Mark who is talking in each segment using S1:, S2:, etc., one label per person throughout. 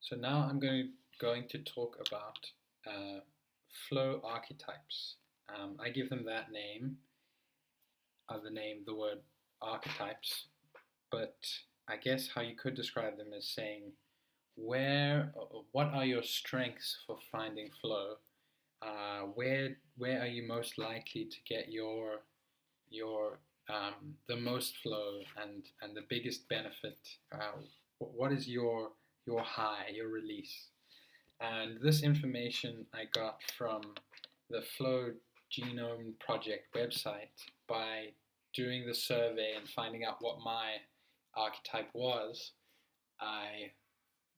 S1: So now I'm going to talk about flow archetypes. I give them that name, the word archetypes, but I guess how you could describe them is saying what are your strengths for finding flow? Where are you most likely to get your the most flow and the biggest benefit? What is your high, your release? And this information I got from the Flow Genome Project website by doing the survey and finding out what my archetype was.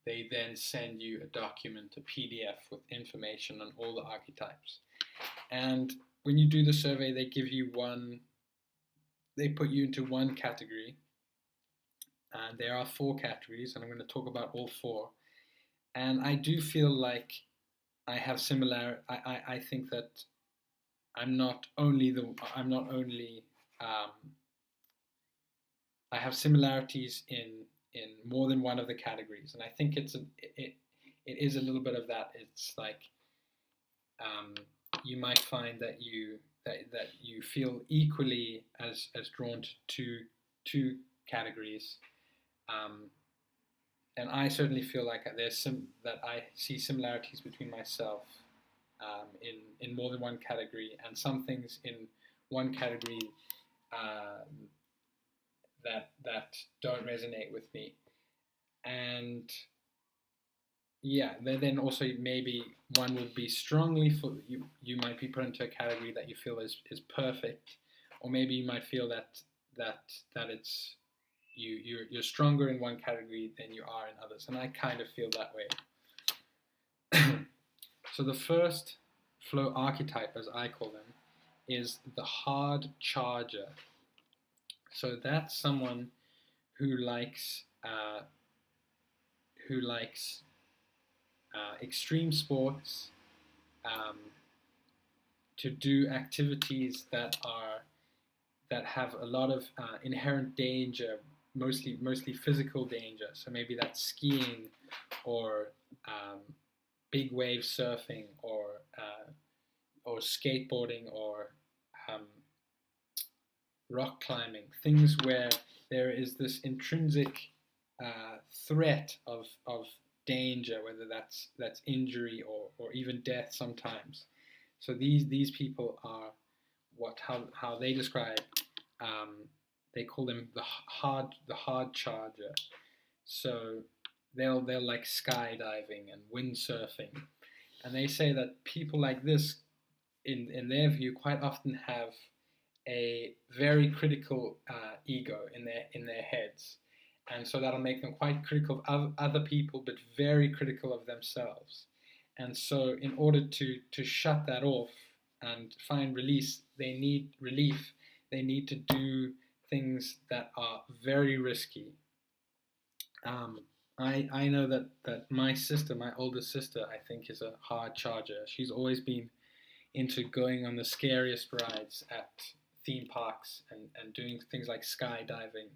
S1: They then send you a document, a PDF with information on all the archetypes. And when you do the survey, they put you into one category. And there are 4 categories, and I'm going to talk about all 4. And I do feel like I have similar. I think that I have similarities in more than one of the categories, and I think it is a little bit of that. It's like you might find that you feel equally as drawn to two categories. And I certainly feel like that I see similarities between myself in more than one category, and some things in one category that don't resonate with me. And yeah, then also maybe one would be strongly for you. You might be put into a category that you feel is perfect, or maybe you might feel that it's you're stronger in one category than you are in others, and I kind of feel that way. So the first flow archetype, as I call them, is the hard charger. So that's someone who likes extreme sports, to do activities that have a lot of inherent danger, mostly physical danger. So maybe that's skiing, or big wave surfing, or skateboarding, or rock climbing. Things where there is this intrinsic threat of danger, whether that's injury or even death sometimes. So these people are how they describe. They call them the hard charger. So they'll like skydiving and windsurfing, and they say that people like this, in their view, quite often have a very critical ego in their heads, and so that'll make them quite critical of other people, but very critical of themselves. And so, in order to shut that off and find relief, they need to do things that are very risky. I know that my sister, my older sister, I think is a hard charger. She's always been into going on the scariest rides at theme parks and doing things like skydiving,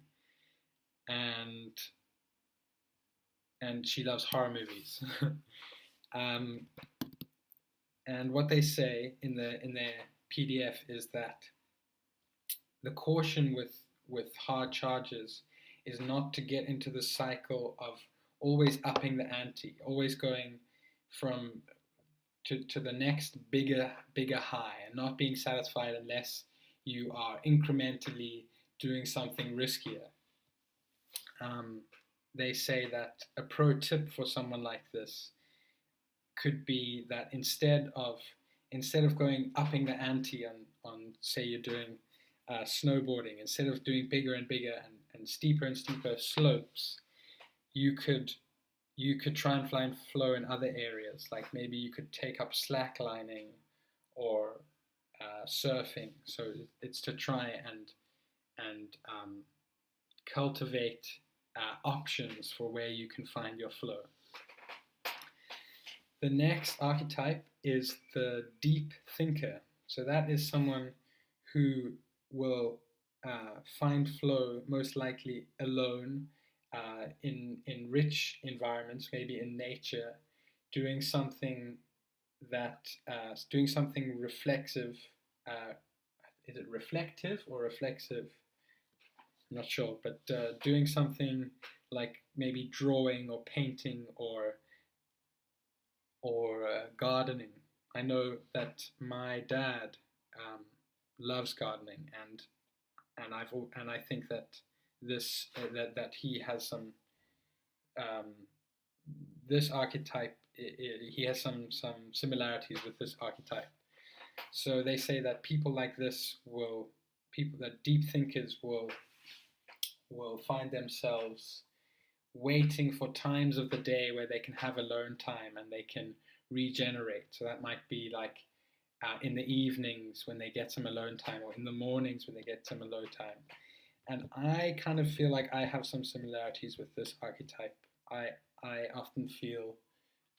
S1: and she loves horror movies. And what they say in their PDF is that the caution with hard charges is not to get into the cycle of always upping the ante, always going to the next bigger high, and not being satisfied unless you are incrementally doing something riskier. They say that a pro tip for someone like this could be that instead of going upping the ante on say you're doing snowboarding, instead of doing bigger and bigger and steeper slopes, you could try and find flow in other areas. Like maybe you could take up slacklining or surfing. So it's to try and cultivate options for where you can find your flow. The next archetype is the deep thinker. So that is someone who will find flow most likely alone, in rich environments, maybe in nature, doing something doing something reflexive. Uh, is it reflective or reflexive? I'm not sure, but doing something like maybe drawing or painting or gardening. I know that my dad loves gardening, and I think that that he has some um, this archetype. He has some similarities with this archetype. So they say that people like this will people that deep thinkers will find themselves waiting for times of the day where they can have alone time and they can regenerate. So that might be like in the evenings when they get some alone time, or in the mornings when they get some alone time. And I kind of feel like I have some similarities with this archetype. I I often feel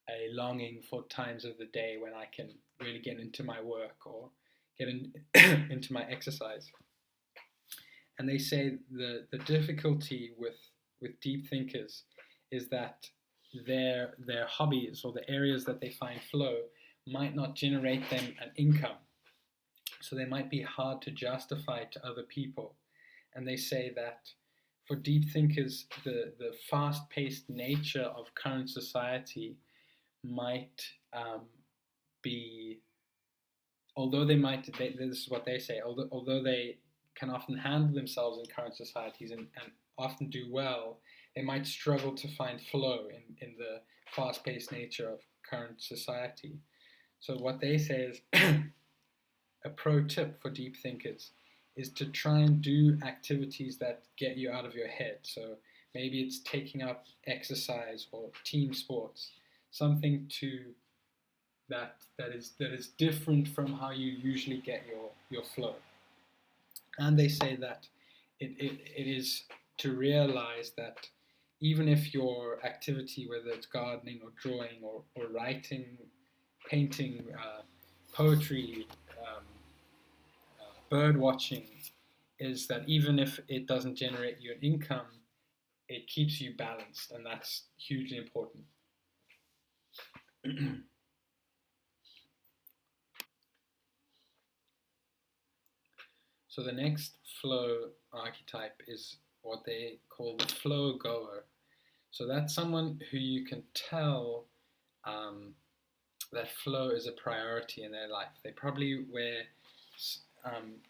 S1: a longing for times of the day when I can really get into my work or get into my exercise. And they say the difficulty with deep thinkers is that their hobbies or the areas that they find flow might not generate them an income. So they might be hard to justify to other people. And they say that for deep thinkers, the fast paced nature of current society might be, although this is what they say, although they can often handle themselves in current societies and often do well, they might struggle to find flow in the fast paced nature of current society. So, what they say is a pro tip for deep thinkers is to try and do activities that get you out of your head. So, maybe it's taking up exercise or team sports, something that is different from how you usually get your flow. And they say that it is to realize that even if your activity, whether it's gardening or drawing or writing, painting, poetry, bird watching, is that even if it doesn't generate you an income, it keeps you balanced, and that's hugely important. So the next flow archetype is what they call the flow goer. So that's someone who you can tell um, that flow is a priority in their life. They probably wear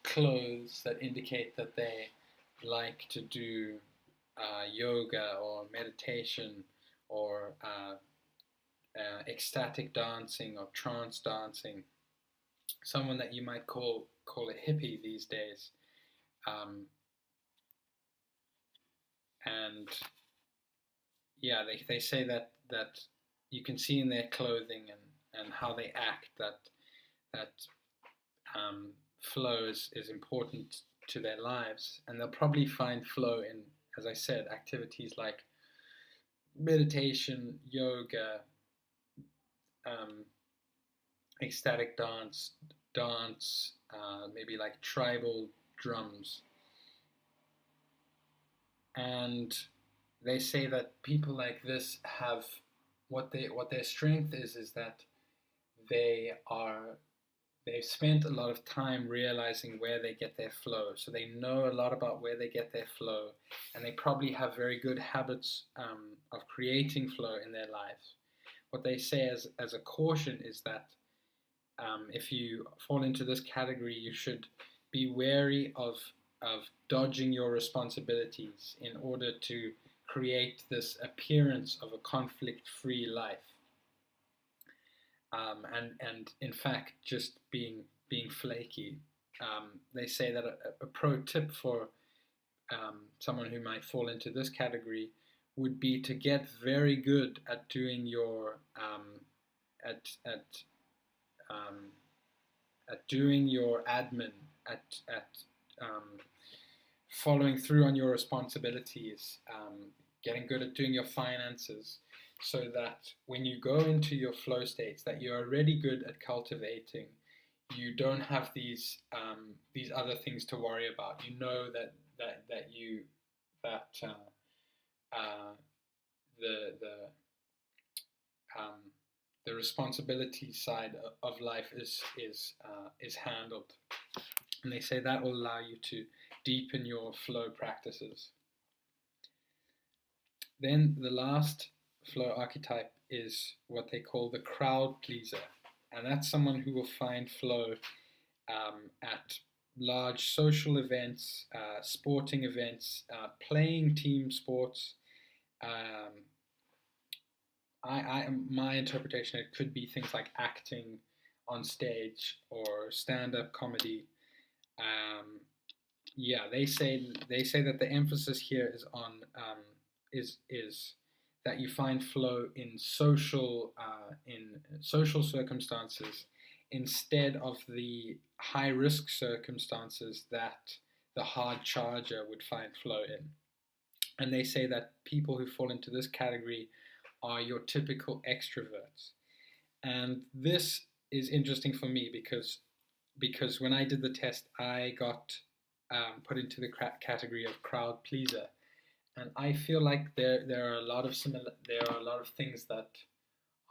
S1: clothes that indicate that they like to do yoga or meditation or ecstatic dancing or trance dancing. Someone that you might call a hippie these days. Um, and yeah, they say that you can see in their clothing and how they act that um, flow is important to their lives, and they'll probably find flow in, as I said, activities like meditation, yoga, um, ecstatic dance, maybe like tribal drums, and they say that people like this have what their strength is that they are they've spent a lot of time realizing where they get their flow. So they know a lot about where they get their flow, and they probably have very good habits of creating flow in their lives. What they say as a caution is that if you fall into this category, you should be wary of dodging your responsibilities in order to create this appearance of a conflict-free life. And in fact, just being flaky. They say that a pro tip for someone who might fall into this category would be to get very good at doing your at at um, at doing your admin, at um, following through on your responsibilities, getting good at doing your finances, so that when you go into your flow states that you're already good at cultivating, you don't have these other things to worry about. You know that the the the responsibility side of life is handled, and they say that will allow you to deepen your flow practices. Then the last flow archetype is what they call the crowd pleaser, and that's someone who will find flow at large social events, sporting events, playing team sports. Um, my interpretation, it could be things like acting on stage or stand-up comedy. Um, yeah, they say that the emphasis here is on is that you find flow in social circumstances instead of the high risk circumstances that the hard charger would find flow in. And they say that people who fall into this category are your typical extroverts. And this is interesting for me because when I did the test, I got put into the category of crowd pleaser, and I feel like there are a lot of things that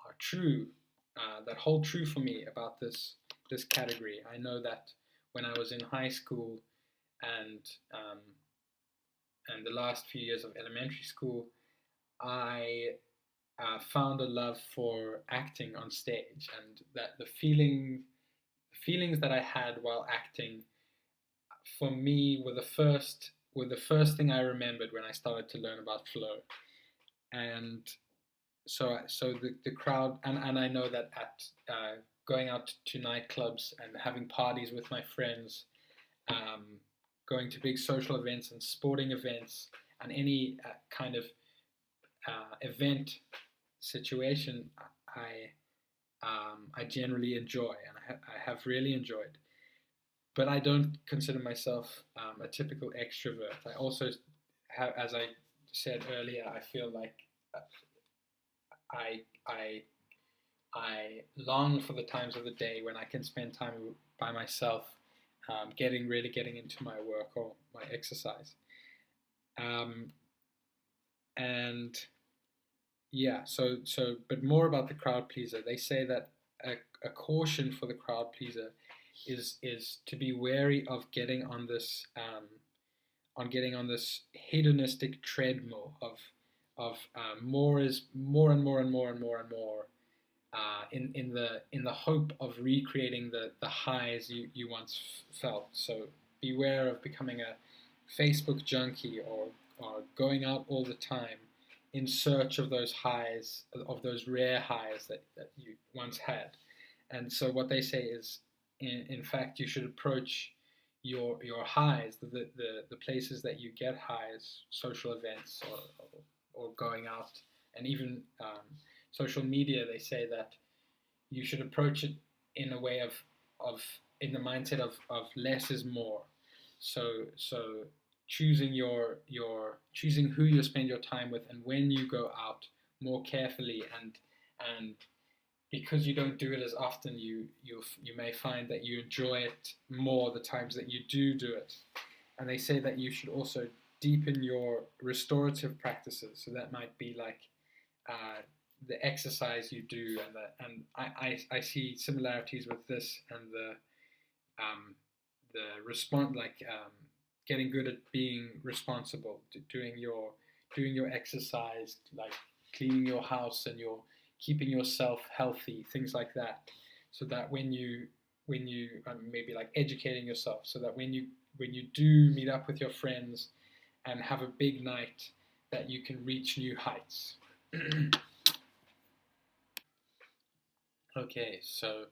S1: are true, that hold true for me about this category. I know that when I was in high school and um, and the last few years of elementary school, I found a love for acting on stage, and that the feelings that I had while acting for me were the first thing I remembered when I started to learn about flow. And so the crowd, and I know that at going out to nightclubs and having parties with my friends, um, going to big social events and sporting events and any kind of event situation, I generally enjoy, and I have really enjoyed. But I don't consider myself a typical extrovert. I also have, as I said earlier, I feel like I I I long for the times of the day when I can spend time by myself, really getting into my work or my exercise. Um, and yeah, but more about the crowd pleaser. They say that a caution for the crowd pleaser is to be wary of getting on this hedonistic treadmill of more is more and more and more and more and more, in the hope of recreating the highs you once felt. So beware of becoming a Facebook junkie, or going out all the time in search of those highs, of those rare highs that you once had. And so what they say is, in fact, you should approach your highs, the places that you get highs, social events, or going out, and even social media. They say that you should approach it in a way of in the mindset of less is more. So choosing who you spend your time with and when you go out more carefully, and because you don't do it as often, you may find that you enjoy it more the times that you do it. And they say that you should also deepen your restorative practices. So that might be like the exercise you do, and I see similarities with this and the response, like getting good at being responsible, doing your exercise, like cleaning your house, and your keeping yourself healthy, things like that, so that when you maybe like educating yourself, so that when you do meet up with your friends and have a big night, that you can reach new heights. Okay, so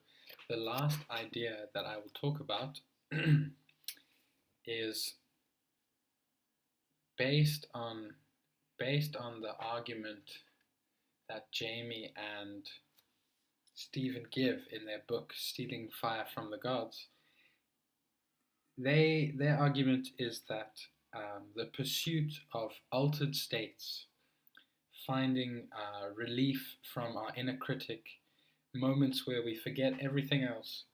S1: the last idea that I will talk about is based on the argument that Jamie and Stephen give in their book Stealing Fire from the Gods. Their argument is that the pursuit of altered states, finding relief from our inner critic, moments where we forget everything else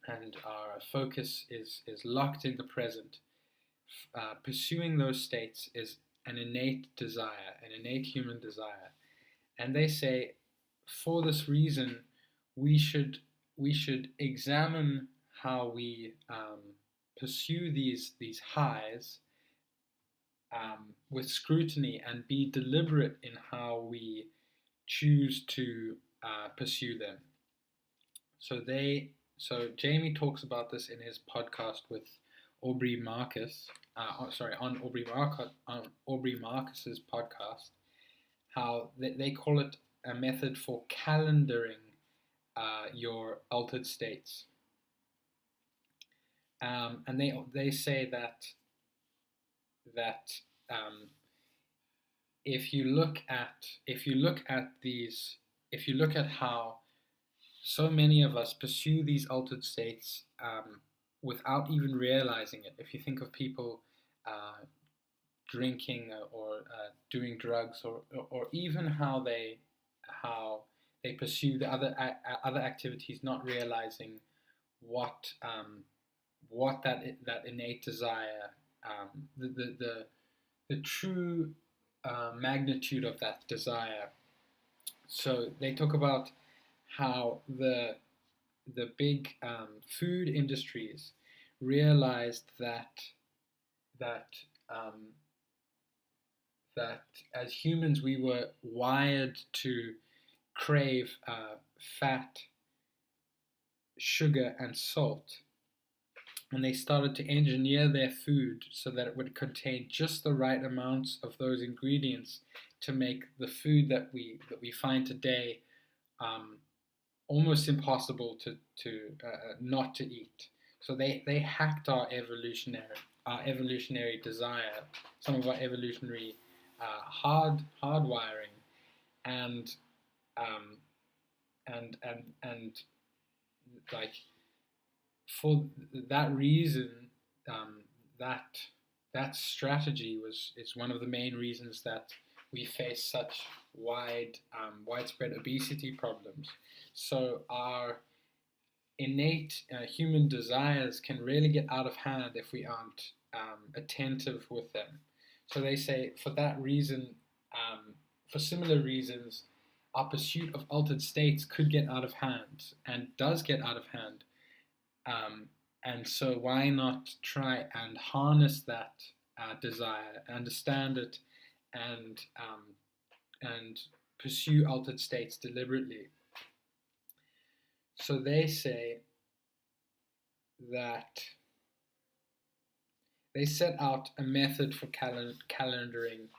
S1: and our focus is locked in the present, pursuing those states an innate desire, an innate human desire. And they say, for this reason, we should we should examine how we pursue these highs with scrutiny and be deliberate in how we choose to pursue them. So Jamie talks about this in his podcast with Aubrey Marcus. On Aubrey Marcus's podcast, how they call it a method for calendaring your altered states. And they say that if you look at how so many of us pursue these altered states without even realizing it. If you think of people drinking or doing drugs, or even how they pursue the other activities, not realizing what that innate desire, the true magnitude of that desire. So they talk about how the big food industries realized that as humans we were wired to crave fat, sugar, and salt, and they started to engineer their food so that it would contain just the right amounts of those ingredients to make the food that we find today almost impossible to not to eat. So they hacked our evolutionary desire, some of our evolutionary hardwiring, and like for that reason, that strategy is one of the main reasons that we face such widespread obesity problems. So our innate human desires can really get out of hand if we aren't attentive with them. So they say for that reason, for similar reasons, our pursuit of altered states could get out of hand and does get out of hand. And so why not try and harness that desire, understand it, and pursue altered states deliberately. So they say that they set out a method for calendaring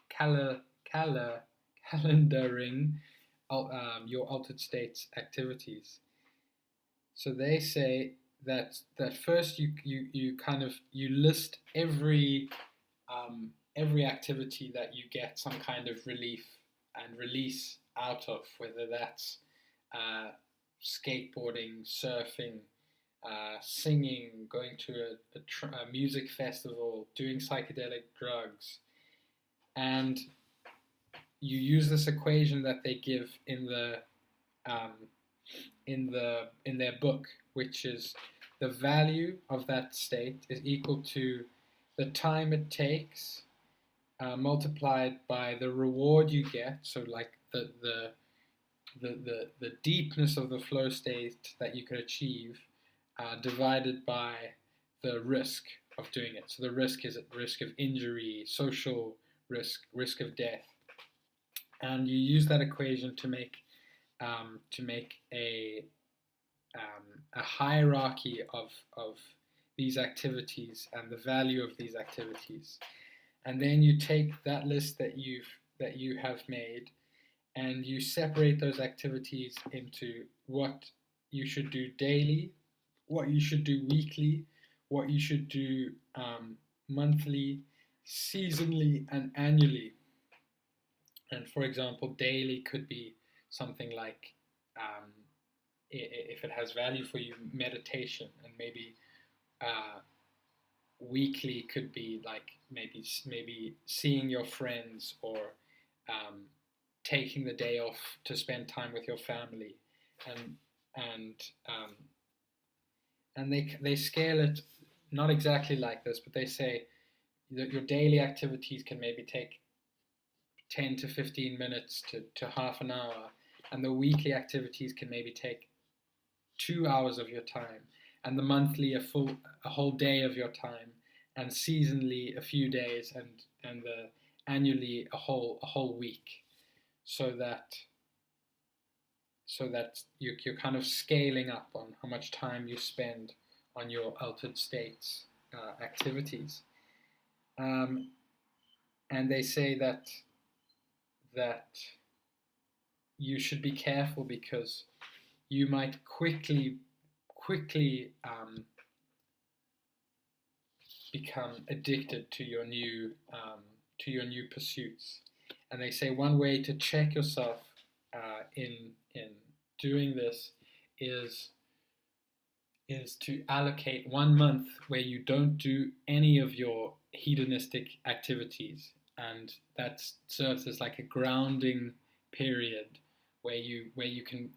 S1: your altered states activities. So they say that first you list every activity that you get some kind of relief and release out of, whether that's skateboarding, surfing, singing, going to a music festival, doing psychedelic drugs, and you use this equation that they give in their book, which is the value of that state is equal to the time it takes multiplied by the reward you get. So like the deepness of the flow state that you could achieve divided by the risk of doing it. So the risk is risk of injury, social risk of death, and you use that equation to make a hierarchy of these activities and the value of these activities, and then you take that list that you have made, and you separate those activities into what you should do daily, what you should do weekly, what you should do monthly, seasonally, and annually. And for example, daily could be something like, if it has value for you, meditation, and maybe weekly could be like maybe seeing your friends, or taking the day off to spend time with your family, and they scale it not exactly like this, but they say that your daily activities can maybe take 10 to 15 minutes to half an hour, and the weekly activities can maybe take 2 hours of your time, and the monthly a whole day of your time, and seasonally a few days, and the annually a whole week, so that you're kind of scaling up on how much time you spend on your altered states activities. And they say that you should be careful because you might quickly become addicted to your new pursuits. And they say one way to check yourself in doing this is to allocate 1 month where you don't do any of your hedonistic activities, and that serves as like a grounding period where you can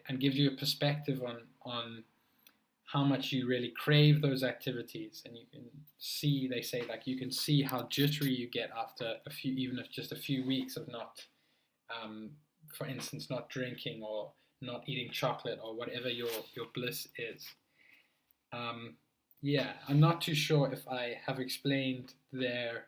S1: and gives you a perspective on how much you really crave those activities. And you can see, they say, like, you can see how jittery you get after a few, even if just a few weeks of not, for instance, not drinking or not eating chocolate or whatever your bliss is. Yeah, I'm not too sure if I have explained their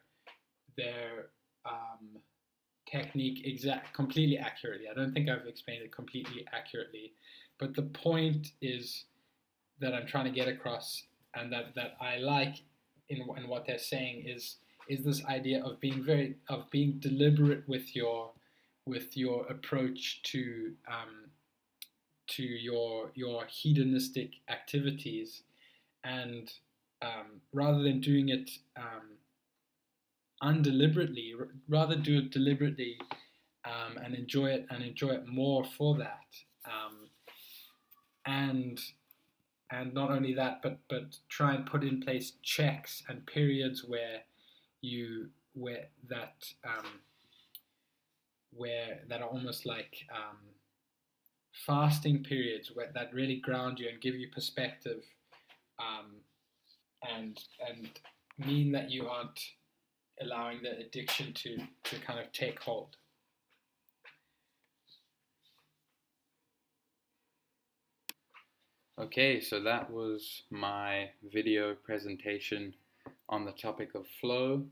S1: technique completely accurately. I don't think I've explained it completely accurately, but the point is that I'm trying to get across, and that I like in what they're saying is this idea of being deliberate with your approach to your hedonistic activities, and rather than doing it undeliberately, rather do it deliberately, and enjoy it more for that, and not only that, but try and put in place checks and periods where that are almost like fasting periods that really ground you and give you perspective, and mean that you aren't allowing the addiction to kind of take hold. Okay, so that was my video presentation on the topic of flow.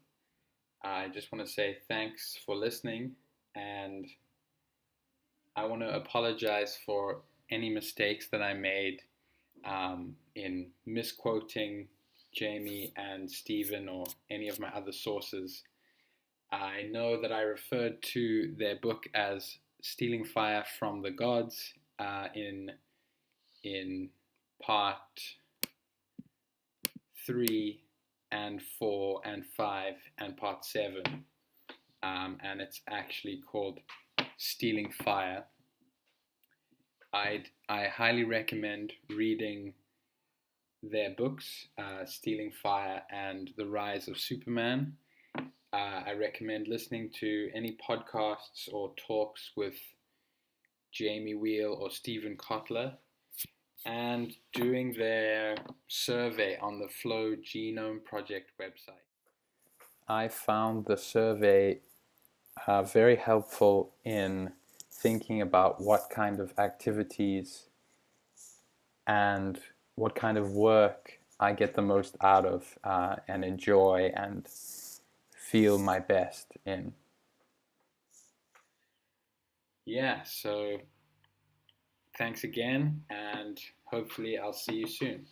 S1: I just want to say thanks for listening, and I want to apologize for any mistakes that I made in misquoting Jamie and Stephen or any of my other sources. I know that I referred to their book as Stealing Fire from the Gods in part 3 and 4 and 5 and part 7, and it's actually called Stealing Fire. I highly recommend reading their books, Stealing Fire and The Rise of Superman. I recommend listening to any podcasts or talks with Jamie Wheel or Stephen Kotler, and doing their survey on the Flow Genome Project website. I found the survey very helpful in thinking about what kind of activities and what kind of work I get the most out of and enjoy and feel my best in. Yeah, so thanks again, and hopefully I'll see you soon.